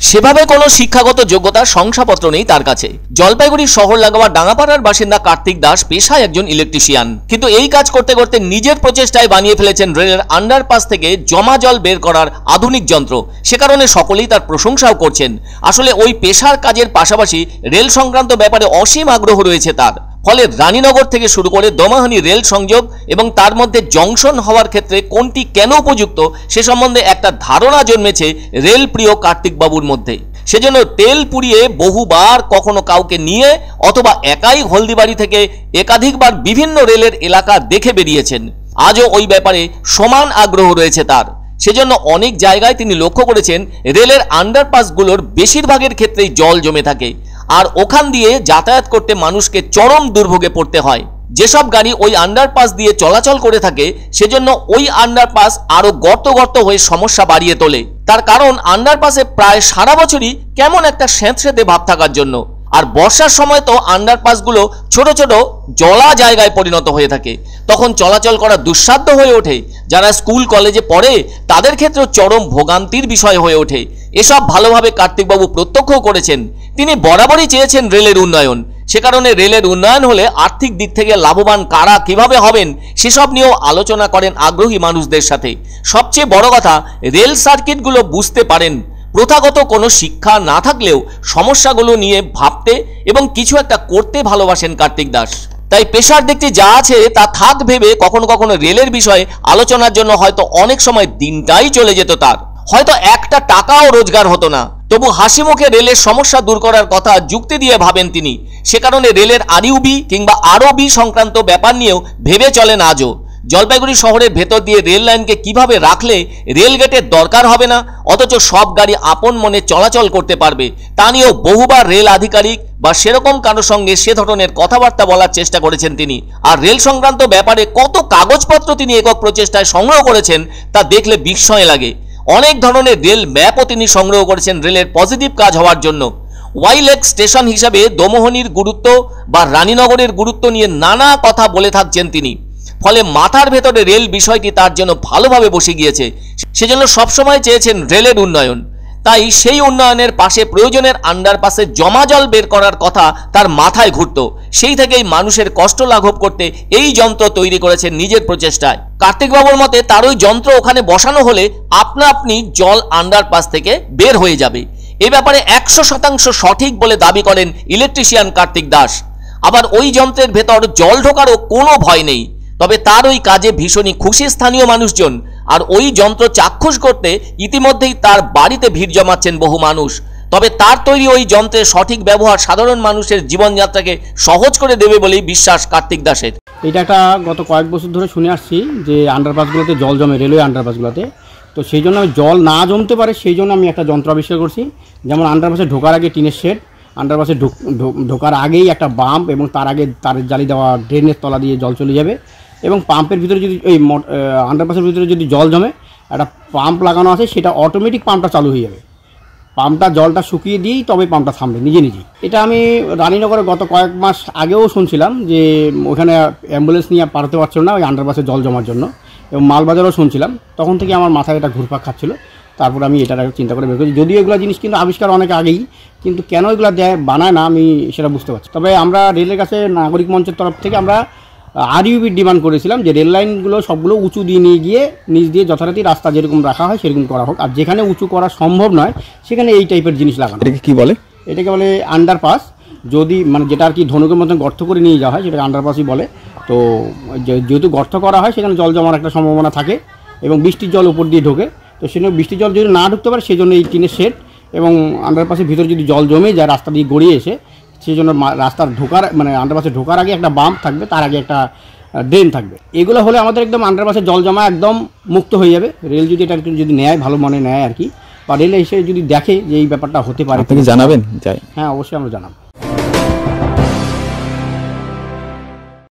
সেভাবে কোনো শিক্ষাগত যোগ্যতার শংসাপত্র নেই তার কাছে। জলপাইগুড়ি শহর লাগোয়া ডাঙ্গাপাড়ার বাসিন্দা কার্তিক দাস পেশায় একজন ইলেকট্রিশিয়ান, কিন্তু এই কাজ করতে করতে নিজের প্রচেষ্টায় বানিয়ে ফেলেছেন রেলের আন্ডারপাস থেকে জমা জল বের করার আধুনিক যন্ত্র। সে কারণে সকলেই তার প্রশংসাও করছেন। আসলে ওই পেশার কাজের পাশাপাশি রেল সংক্রান্ত ব্যাপারে অসীম আগ্রহ রয়েছে তার। ফলে রানীনগর থেকে শুরু করে দমাহানি রেল সংযোগ এবং তার মধ্যে জংশন হওয়ার ক্ষেত্রে কোনটি কেন উপযুক্ত সে সম্বন্ধে একটা ধারণা জন্মেছে রেল প্রিয় কার্তিক বাবুর মধ্যে। সেজন্য তেল পুড়িয়ে বহুবার কখনো কাউকে নিয়ে অথবা একাই হলদিবাড়ি থেকে একাধিকবার বিভিন্ন রেলের এলাকা দেখে বেরিয়েছেন। আজও ওই ব্যাপারে সমান আগ্রহ রয়েছে তার। সেজন্য অনেক জায়গায় তিনি লক্ষ্য করেছেন রেলের আন্ডারপাসগুলোর বেশিরভাগের ক্ষেত্রেই জল জমে থাকে, আর ওখান দিয়ে যাতায়াত করতে মানুষকে চরম দুর্ভোগে পড়তে হয়। যেসব গাড়ি ওই আন্ডারপাস দিয়ে চলাচল করে থাকে সেজন্য ওই আন্ডারপাস আরো গর্ত গর্ত হয়ে সমস্যা বাড়িয়ে তোলে। তার কারণ আন্ডারপাসে প্রায় সারা বছরই কেমন একটা স্যাঁতসেঁতে ভাব থাকার জন্য। আর বর্ষার সময় তো আন্ডারপাসগুলো ছোট ছোট জলা জায়গায় পরিণত হয়ে থাকে, তখন চলাচল করা দুঃসাধ্য হয়ে ওঠে। যারা স্কুল কলেজে পড়ে তাদের ক্ষেত্রেও চরম ভোগান্তির বিষয় হয়ে ওঠে। এসব ভালোভাবে কার্তিকবাবু প্রত্যক্ষ করেছেন। তিনি বরাবরই চেয়েছেন রেলের উন্নয়ন। সে কারণে রেলের উন্নয়ন হলে আর্থিক দিক থেকে লাভবান কারা কিভাবে হবেন সেসব নিয়েও আলোচনা করেন আগ্রহী মানুষদের সাথে। সবচেয়ে বড় কথা, রেল সার্কিটগুলো বুঝতে পারেন। প্রথাগত কোনো শিক্ষা না থাকলেও সমস্যাগুলো নিয়ে ভাবতে এবং কিছু একটা করতে ভালোবাসেন কার্তিক দাস। তাই পেশার দিকটি যা আছে তা থাক ভেবে কখনো কখনো রেলের বিষয়ে আলোচনার জন্য হয়তো অনেক সময় দিনটাই চলে যেত তার, হয়তো একটা টাকাও রোজগার হতো না। তবু হাসি মুখে রেলের সমস্যা দূর করার কথা যুক্তি দিয়ে ভাবেন তিনি। সে কারণে রেলের আরইউবি কিংবা আরওবি সংক্রান্ত ব্যাপার নিয়েও ভেবে চলেন আজও। জলপাইগুড়ি শহরের ভেতর দিয়ে রেল লাইনকে কিভাবে রাখলে রেল গেটের দরকার হবে না, অথচ সব গাড়ি আপন মনে চলাচল করতে পারবে, তা নিয়েও বহুবার রেল আধিকারিক বা সেরকম কারোর সঙ্গে সে ধরনের কথাবার্তা বলার চেষ্টা করেছেন তিনি। আর রেল সংক্রান্ত ব্যাপারে কত কাগজপত্র তিনি একক প্রচেষ্টায় সংগ্রহ করেছেন তা দেখলে বিস্ময় লাগে। অনেক ধরনের রেল ম্যাপও তিনি সংগ্রহ করেছেন রেলের পজিটিভ কাজ হওয়ার জন্য। ওয়াইলেক স্টেশন হিসাবে দমোহনির গুরুত্ব বা রানীনগরের গুরুত্ব নিয়ে নানা কথা বলে থাকছেন তিনি। ফলে মাথার ভেতরে রেল বিষয়টি তার জন্য ভালোভাবে বসে গিয়েছে। সেজন্য সবসময় চেয়েছেন রেলের উন্নয়ন। তাই সেই উন্নয়নের পাশে প্রয়োজনের আন্ডারপাসে জমা জল বের করার কথা তার মাথায় ঘুরত। সেই থেকেই মানুষের কষ্ট লাঘব করতে এই যন্ত্র তৈরি করেছেন নিজের প্রচেষ্টায়। কার্তিকবাবুর মতে তার ওই যন্ত্র ওখানে বসানো হলে আপনা আপনি জল আন্ডারপাস থেকে বের হয়ে যাবে। এ ব্যাপারে 100% সঠিক বলে দাবি করেন ইলেকট্রিশিয়ান কার্তিক দাস। আবার ওই যন্ত্রের ভেতর জল ঢোকারও কোনো ভয় নেই। তবে তার ওই কাজে ভীষণই খুশি স্থানীয় মানুষজন। আর ওই যন্ত্র চাক্ষুষ করতে ইতিমধ্যেই তার বাড়িতে ভিড় জমাচ্ছেন বহু মানুষ। তবে তার তৈরি ওই যন্ত্রের সঠিক ব্যবহার সাধারণ মানুষের জীবনযাত্রাকে সহজ করে দেবে বলেই বিশ্বাস কার্তিক দাসের। এটা একটা গত কয়েক বছর ধরে শুনে আসছি যে আন্ডারপাসগুলোতে জল জমে, রেলওয়ে আন্ডারপাসগুলোতে। তো সেই জন্য জল না জমতে পারে সেই জন্য আমি একটা যন্ত্র আবিষ্কার করছি। যেমন আন্ডারপাসে ঢোকার আগে টিনের শেড, আন্ডারপাসে ঢোকার আগেই একটা বাম্প এবং তার আগে তারের জালি দেওয়া ড্রেনের তলা দিয়ে জল চলে যাবে। এবং পাম্পের ভিতরে যদি এই আন্ডারপাসের ভিতরে যদি জল জমে, একটা পাম্প লাগানো আছে, সেটা অটোমেটিক পাম্পটা চালু হয়ে যাবে। পাম্পটা জলটা শুকিয়ে দিয়েই তবে পাম্পটা থামবে নিজে নিজেই। এটা আমি রানীনগরে গত কয়েক মাস আগেও শুনছিলাম যে ওখানে অ্যাম্বুলেন্স নিয়ে পাঠাতে পারছিল না ওই আন্ডারপাসে জল জমার জন্য, এবং মালবাজারও শুনছিলাম। তখন থেকে আমার মাথায় এটা ঘুরপাক খাচ্ছিল। তারপর আমি এটার চিন্তা করে বের করি। যদিও এগুলো জিনিস কিন্তু আবিষ্কার অনেক আগেই, কিন্তু কেন এগুলো বানায় না আমি সেটা বুঝতে পারছি। তবে আমরা রেলের কাছে নাগরিক মঞ্চের তরফ থেকে আমরা আরইউবির ডিমান্ড করেছিলাম যে রেল লাইনগুলো সবগুলো উঁচু দিয়ে নিয়ে গিয়ে নিচ দিয়ে যথারীতি রাস্তা যেরকম রাখা হয় সেরকম করা হোক। আর যেখানে উঁচু করা সম্ভব নয় সেখানে এই টাইপের জিনিস লাগানো। এটাকে কী বলে? এটাকে বলে আন্ডারপাস। যদি মানে যেটা আর কি ধনুকের মতন গর্ত করে নিয়ে যাওয়া হয় সেটাকে আন্ডারপাসই বলে। তো যেহেতু গর্ত করা হয় সেখানে জল জমার একটা সম্ভাবনা থাকে এবং বৃষ্টির জল উপর দিয়ে ঢোকে। তো সেখানে বৃষ্টির জল যদি না ঢুকতে পারে সেই জন্য এই টিনের শেড এবং আন্ডারপাসের ভিতরে যদি জল জমে যায় রাস্তা দিয়ে গড়িয়ে এসে, সেই জন্য রাস্তার ঢোকার মানে আন্ডারপাসে ঢোকার আগে একটা বাম্প থাকবে, তার আগে একটা ড্রেন থাকবে। এগুলো হলে আমাদের একদম আন্ডারপাসে জল জমা একদম মুক্ত হয়ে যাবে। রেল যদি এটা যদি নেয়, ভালো মনে নেয় আর কি, বা রেল এসে যদি দেখে যে এই ব্যাপারটা হতে পারে, আপনি জানাবেন? হ্যাঁ, অবশ্যই আমরা জানাবো।